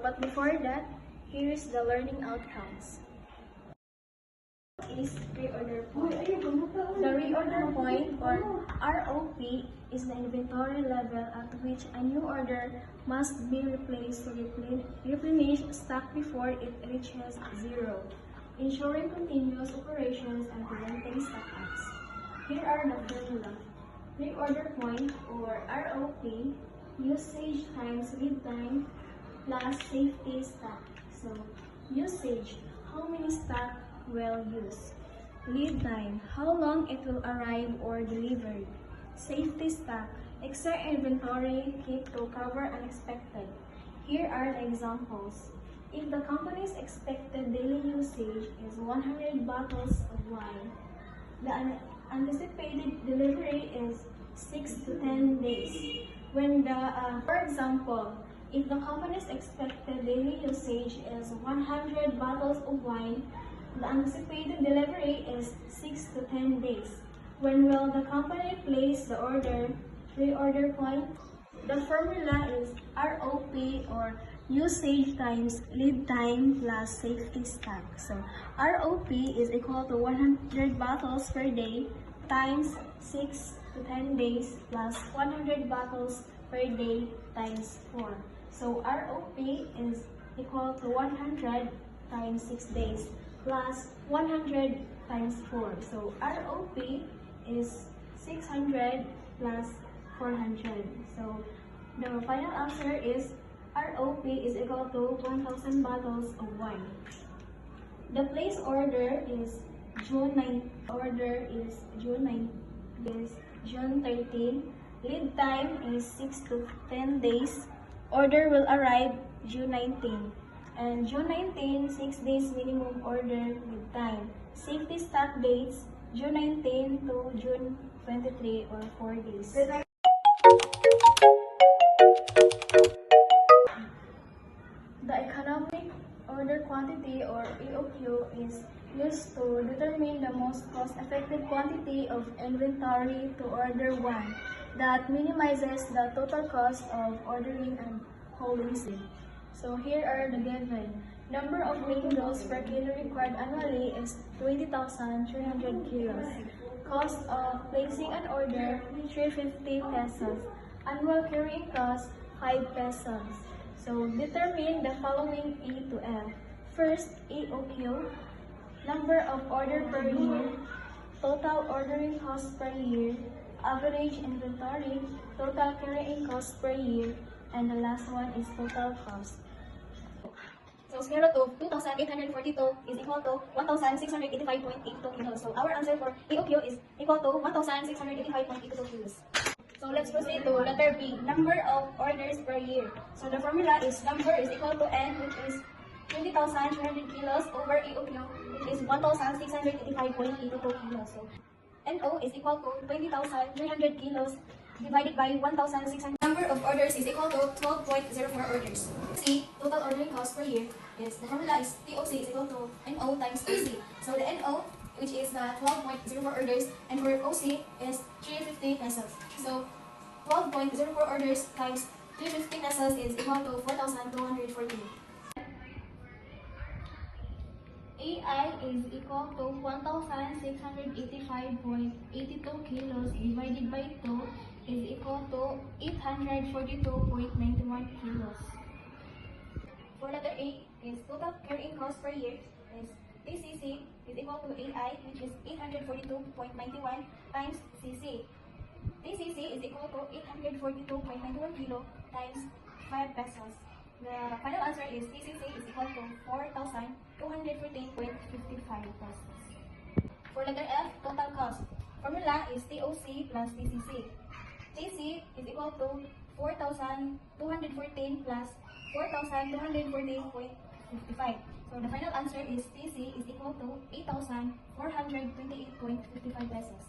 But before that, here is the learning outcomes. Is reorder point. The reorder point, or ROP, is the inventory level at which a new order must be replaced to replenish stock before it reaches zero, ensuring continuous operations and preventing stock ups. Here are the formula. Reorder point, or ROP, usage times lead time plus safety stock. So, usage, how many stock well used. Lead time, how long it will arrive or delivered. Safety stock, extra inventory kept to cover unexpected. Here are the examples. If the company's expected daily usage is 100 bottles of wine, the anticipated delivery is 6 to 10 days. For example, if the company's expected daily usage is 100 bottles of wine, the anticipated delivery is 6 to 10 days. When will the company place the order? Reorder point. The formula is ROP, or usage times lead time plus safety stock. So ROP is equal to 100 bottles per day times 6 to 10 days plus 100 bottles per day times 4. So ROP is equal to 100 times 6 days plus 100 times 4. So ROP is 600 plus 400. So the final answer is ROP is equal to 1,000 bottles of wine. The place order is June 9. Order is June 13. Lead time is 6 to 10 days. Order will arrive June 19. And June 19, 6 days minimum order lead time. Safety stock dates, June 19 to June 23, or 4 days. The economic order quantity, or EOQ, is used to determine the most cost-effective quantity of inventory to order one that minimizes the total cost of ordering and holding seed. So here are the given. Number of mangoes per kilo required annually is 20,300 kilos. Cost of placing an order, 350 pesos. Annual carrying cost, 5 pesos. So determine the following A to F. First, EOQ, number of order per year, total ordering cost per year, average inventory, total carrying cost per year, and the last one is total cost. So square root of 2,842 is equal to 1,685.82 kilos. So our answer for EOQ is equal to 1,685.82 kilos. So let's proceed to letter B, number of orders per year. So the formula is number is equal to N, which is 20,300 kilos, over EOQ, which is 1,685.82 kilos. So NO is equal to 20,300 kilos divided by 1,600. Number of orders is equal to 12.04 orders. C, total ordering cost per year, is the formula is TOC is equal to NO times OC. So the NO, which is the 12.04 orders, and for OC is 350 pesos. So 12.04 orders times 350 pesos is equal to 4,214. AI is equal to 1,685.82 kilos divided by 2 is equal to 842.91 kilos. For letter A is total carrying cost per year is TCC is equal to AI, which is 842.91 times CC. TCC is equal to 842.91 kilo times 5 pesos. The final answer is TCC is equal to 4,214.55 pesos. For letter F, total cost. Formula is TOC plus TCC. TC is equal to 4,214 plus 4,214.55. So the final answer is TC is equal to 8,428.55 pesos.